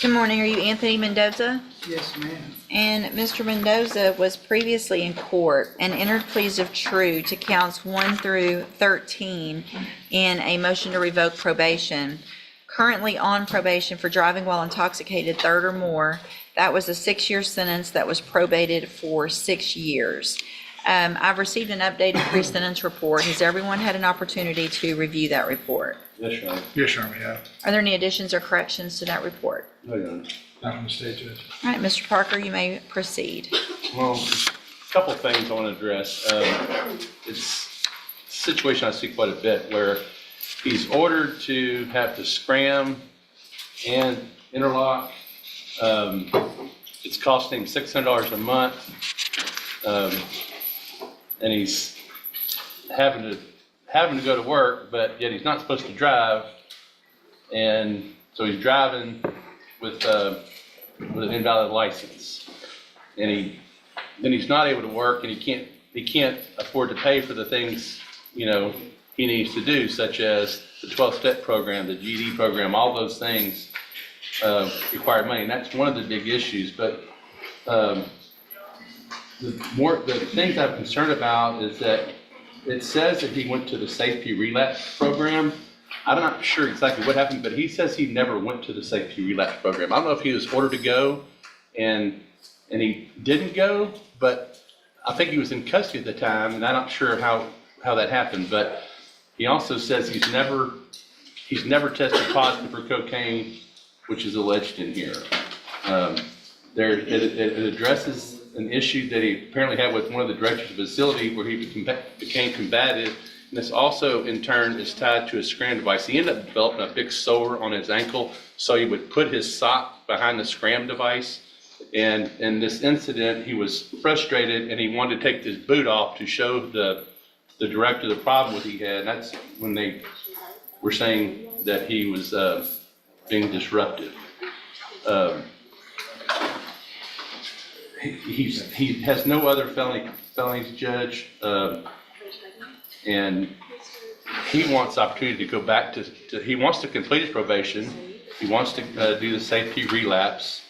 Good morning. Are you Anthony Mendoza? Yes, ma'am. And Mr. Mendoza was previously in court and entered pleas of true to counts 1 through 13 in a motion to revoke probation. Currently on probation for driving while intoxicated, third or more. That was a 6-year sentence that was probated for 6 years. I've received an updated pre-sentence report. Has everyone had an opportunity to review that report? Yes, Your Honor. Yes, Your Honor, we have. Are there any additions or corrections to that report? No, Your Honor. Not from the state judge. All right, Mr. Parker, you may proceed. Well, a couple of things I want to address. It's a situation I see quite a bit where he's ordered to have to scram and interlock. It's costing him $600 a month. And he's having to go to work, but yet he's not supposed to drive. And so he's driving with an invalid license. And then he's not able to work, and he can't afford to pay for the things, he needs to do, such as the 12-step program, the GED program, all those things require money. And that's one of the big issues. But the things I'm concerned about is that it says that he went to the safety relapse program. I'm not sure exactly what happened, but he says he never went to the safety relapse program. I don't know if he was ordered to go and he didn't go, but I think he was in custody at the time, and I'm not sure how that happened. But he also says he's never tested positive for cocaine, which is alleged in here. It addresses an issue that he apparently had with one of the directors of the facility where he became combative. And this also, in turn, is tied to a scram device. He ended up developing a big sore on his ankle, so he would put his sock behind the scram device. And in this incident, he was frustrated, and he wanted to take his boot off to show the director the problem that he had. And that's when they were saying that he was being disruptive. He has no other felonies, Judge, and he wants the opportunity to go back he wants to complete his probation. He wants to do the safety relapse.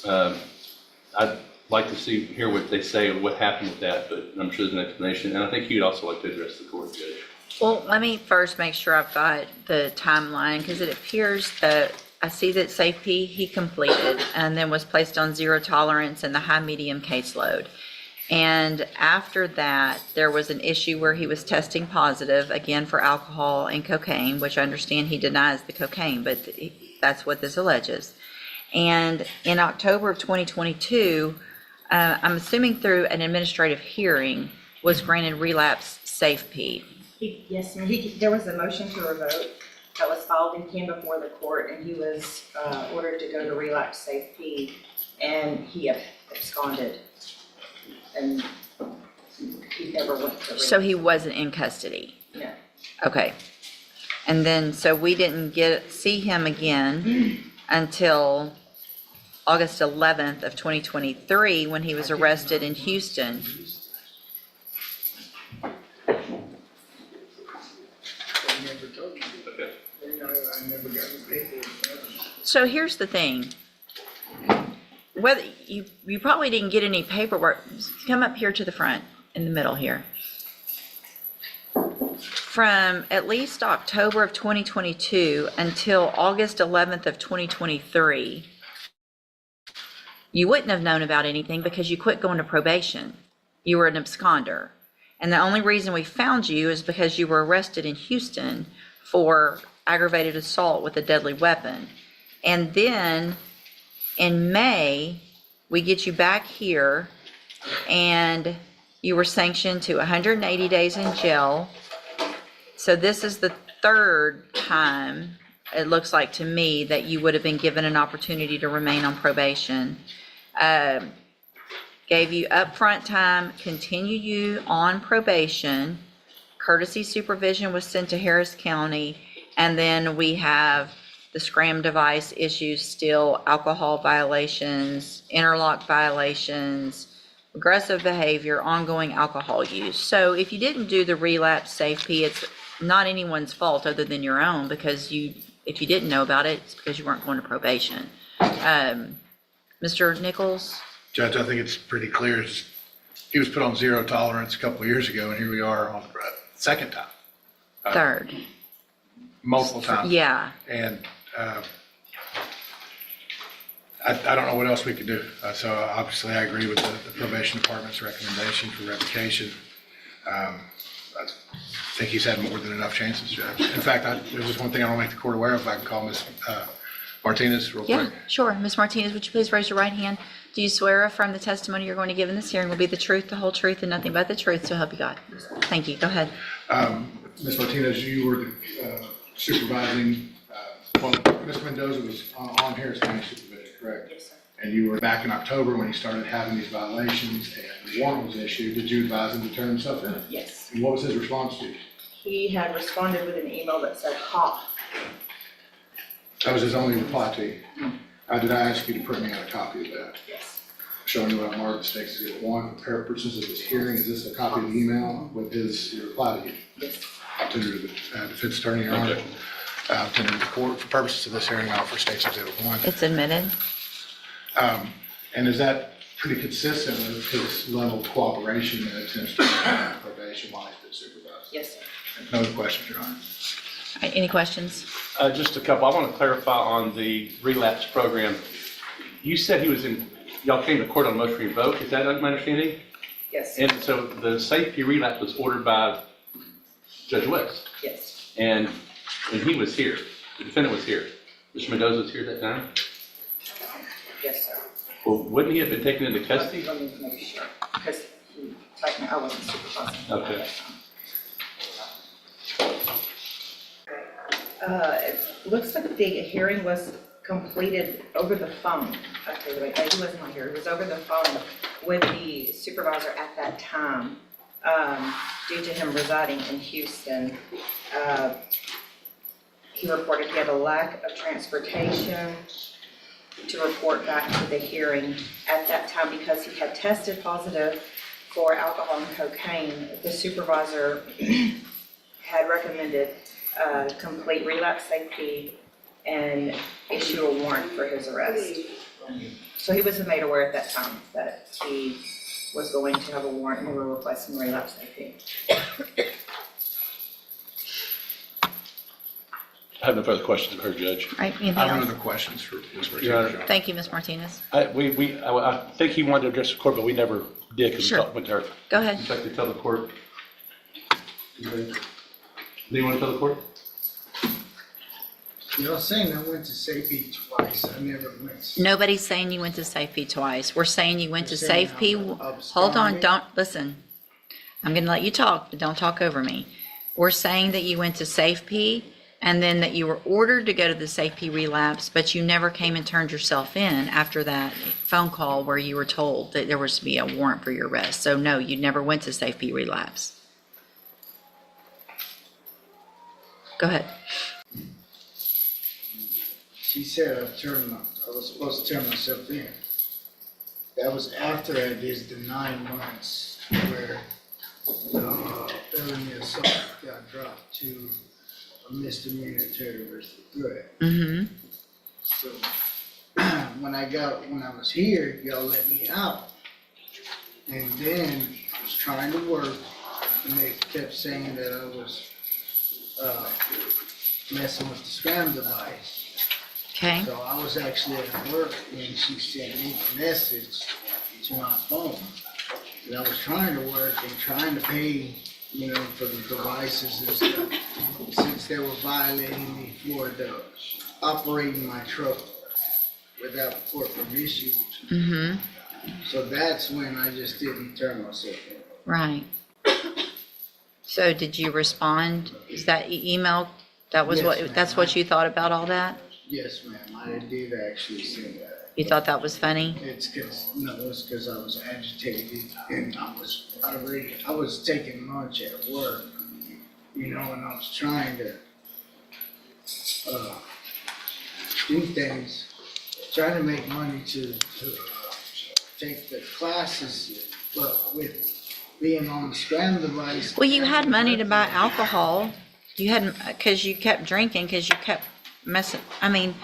I'd like to hear what they say, what happened with that, but I'm sure there's an explanation. And I think you'd also like to address the court, Judge. Well, let me first make sure I've got the timeline, because it appears that I see that safety he completed and then was placed on zero tolerance in the high-medium caseload. And after that, there was an issue where he was testing positive, again, for alcohol and cocaine, which I understand he denies the cocaine, but that's what this alleges. And in October of 2022, I'm assuming through an administrative hearing, was granted relapse SafeP. Yes, ma'am. There was a motion to revoke that was filed and came before the court, and he was ordered to go to relapse SafeP, and he absconded, and he never went to relapse. So he wasn't in custody? No. Okay. And then, so we didn't see him again until August 11th of 2023, when he was arrested in Houston. So here's the thing. Whether you probably didn't get any paperwork, come up here to the front in the middle here. From at least October of 2022 until August 11th of 2023, you wouldn't have known about anything because you quit going to probation. You were an absconder. And the only reason we found you is because you were arrested in Houston for aggravated assault with a deadly weapon. And then in May, we get you back here, and you were sanctioned to 180 days in jail. So this is the third time, it looks like to me, that you would have been given an opportunity to remain on probation. Gave you upfront time, continue you on probation. Courtesy supervision was sent to Harris County. And then we have the scram device issues still, alcohol violations, interlock violations, aggressive behavior, ongoing alcohol use. So if you didn't do the relapse SafeP, it's not anyone's fault other than your own, because you If you didn't know about it, it's because you weren't going to probation. Mr. Nichols? Judge, I think it's pretty clear. He was put on zero tolerance a couple of years ago, and here we are on the second time, Third. multiple times. Yeah. And I don't know what else we could do. So obviously, I agree with the probation department's recommendation for revocation. I think he's had more than enough chances, Judge. In fact, there's just one thing I want to make the court aware of. If I can call Ms. Martinez real Yeah, quick. sure. Ms. Martinez, would you please raise your right hand? Do you swear or affirm the testimony you're going to give in this hearing will be the truth, the whole truth, and nothing but the truth, so help you God? Thank you. Go ahead. Ms. Martinez, you were supervising, well, Ms. Mendoza was on Harris County supervision, correct? Yes, sir. And you were back in October when he started having these violations and the warrant was issued. Did you advise him to turn himself in? Yes. And what was his response to you? He had responded with an email that said, "Ha." That was his only reply to you. Did I ask you to print me out a copy of that? Yes. Showing you what I marked mistakes as one, for purposes of this hearing, is this a copy of the email with his reply to you? Yes. I'll tender to the defense attorney, Your Honor. I'll tender to the court for purposes of this hearing, I'll offer State's Exhibit 1. It's admitted. And is that pretty consistent with his level of cooperation and attempts to prevent probation while he's been supervised? Yes, sir. No other questions, Your Honor. All right, any questions? Just a couple. I want to clarify on the relapse program. You said y'all came to court on motion to revoke. Is that my understanding? Yes. And so the safety relapse was ordered by Judge West, Yes. and he was here. The defendant was here. Mr. Mendoza was here at that time. Yes, sir. Well, wouldn't he have been taken into custody? Let me make sure, because I wasn't supervising. Okay. at that time. It looks like the hearing was completed over the phone. Okay, wait, he was not here. It was over the phone with the supervisor at that time, due to him residing in Houston. He reported he had a lack of transportation to report back to the hearing at that time because he had tested positive for alcohol and cocaine. The supervisor had recommended complete relapse safety and issue a warrant for his arrest. So he was made aware at that time that he was going to have a warrant and we were requesting relapse safety. I have no further questions of her, Judge. All right, anything I have no else? other questions for Ms. Your Martinez, Honor. Your Honor. Thank you, Ms. Martinez. I think he wanted to address the court, but we never did because we Sure. talked with her. Go ahead. Would you like to tell the court? Do you want to tell the court? Y'all saying I went to safety twice, I never went. Nobody's saying you went to Safe P twice. We're saying you went to You're saying Safe P. I Hold on, absconded? don't, listen. I'm gonna let you talk, but don't talk over me. We're saying that you went to Safe P and then that you were ordered to go to the Safe P relapse, but you never came and turned yourself in after that phone call where you were told that there was to be a warrant for your arrest. So no, you never went to Safe P relapse. Go ahead. She said I was supposed to turn myself in. That was after I did the 9 months where felony assault got dropped to a misdemeanor terrorist threat. Mm-hmm. So when I was here, y'all let me out. And then I was trying to work and they kept saying that I was messing with the scram device. Okay. So I was actually at work and she sent me a message to my phone. And I was trying to work and trying to pay, for the devices and stuff, since they were violating me for operating my truck without court permission. Mm-hmm. So that's when I just didn't turn myself in. Right. So did you respond? Is that email, that was Yes, what, ma'am. that's what you thought about all that? Yes, ma'am, I did actually say that. You thought that was funny? It's cause I was agitated and I was taking lunch at work, and I was trying to, do things, trying to make money to take the classes, but with being on the scram device. Well, you had money to buy alcohol. You hadn't, because you kept drinking, because you kept I mean,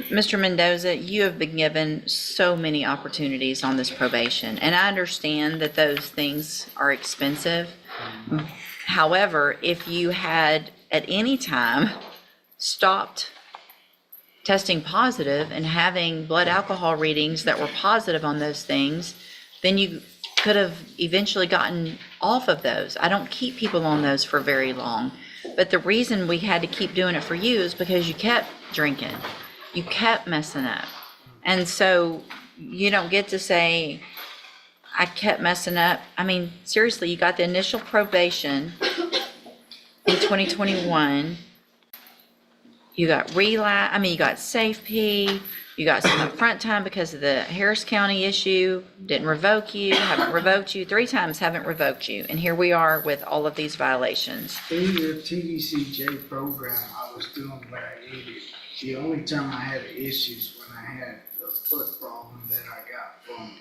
Mr. Mendoza, you have been given so many opportunities on this probation, and I understand that those things are expensive. However, if you had at any time stopped testing positive and having blood alcohol readings that were positive on those things, then you could have eventually gotten off of those. I don't keep people on those for very long, but the reason we had to keep doing it for you is because you kept drinking. You kept messing up. And so you don't get to say, I kept messing up. I mean, seriously, you got the initial probation in 2021. You got you got safe P, you got some upfront time because of the Harris County issue, didn't revoke you, haven't revoked you, 3 times haven't revoked you. And here we are with all of these violations. Through the TDCJ program, I was doing what I needed. The only time I had issues when I had the foot problem that I got from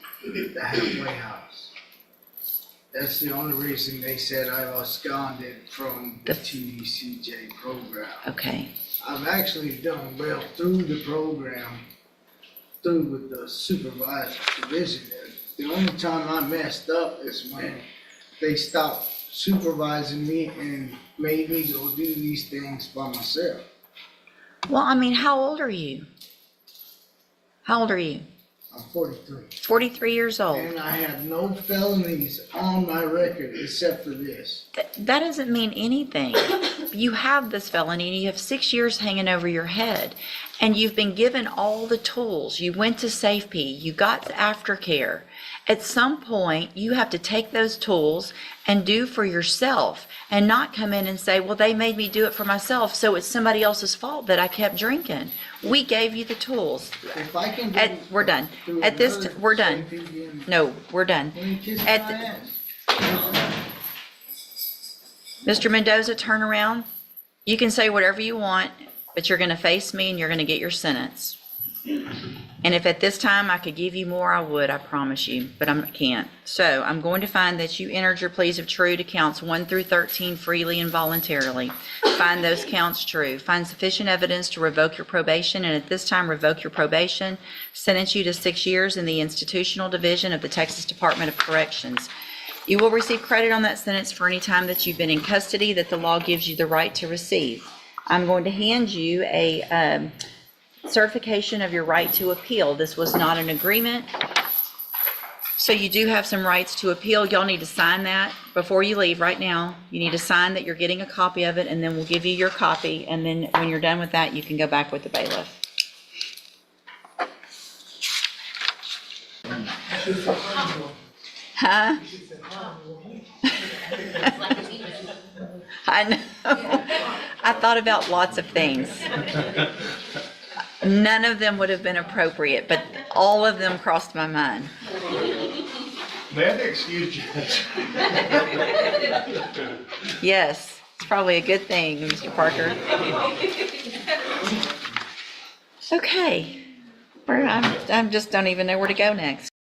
the halfway house. That's the only reason they said I absconded from the TDCJ program. Okay. I've actually done well through the program, through with the supervised division. The only time I messed up is when they stopped supervising me and made me go do these things by myself. Well, I mean, how old are you? How old are you? I'm 43. 43 years old. And I have no felonies on my record except for this. That doesn't mean anything. You have this felony and you have 6 years hanging over your head. And you've been given all the tools. You went to SafeP, you got aftercare. At some point, you have to take those tools and do for yourself and not come in and say, well, they made me do it for myself, so it's somebody else's fault that I kept drinking. We gave you the tools. If I can get We're done. through At this, another we're done. safety again, No, we're done. let me kiss my At the- ass. Mr. Mendoza, turn around. You can say whatever you want, but you're going to face me and you're going to get your sentence. And if at this time I could give you more, I would, I promise you, but I can't. So I'm going to find that you entered your pleas of true to counts 1 through 13 freely and voluntarily. Find those counts true. Find sufficient evidence to revoke your probation, and at this time revoke your probation. Sentence you to 6 years in the institutional division of the Texas Department of Corrections. You will receive credit on that sentence for any time that you've been in custody that the law gives you the right to receive. I'm going to hand you a certification of your right to appeal. This was not an agreement, so you do have some rights to appeal. Y'all need to sign that before you leave right now. You need to sign that you're getting a copy of it, and then we'll give you your copy, and then when you're done with that, you can go back with the bailiff. Huh? I know. I thought about lots of things. None of them would have been appropriate, but all of them crossed my mind. May I excuse you? Yes, it's probably a good thing, Mr. Parker. Okay, I just don't even know where to go next.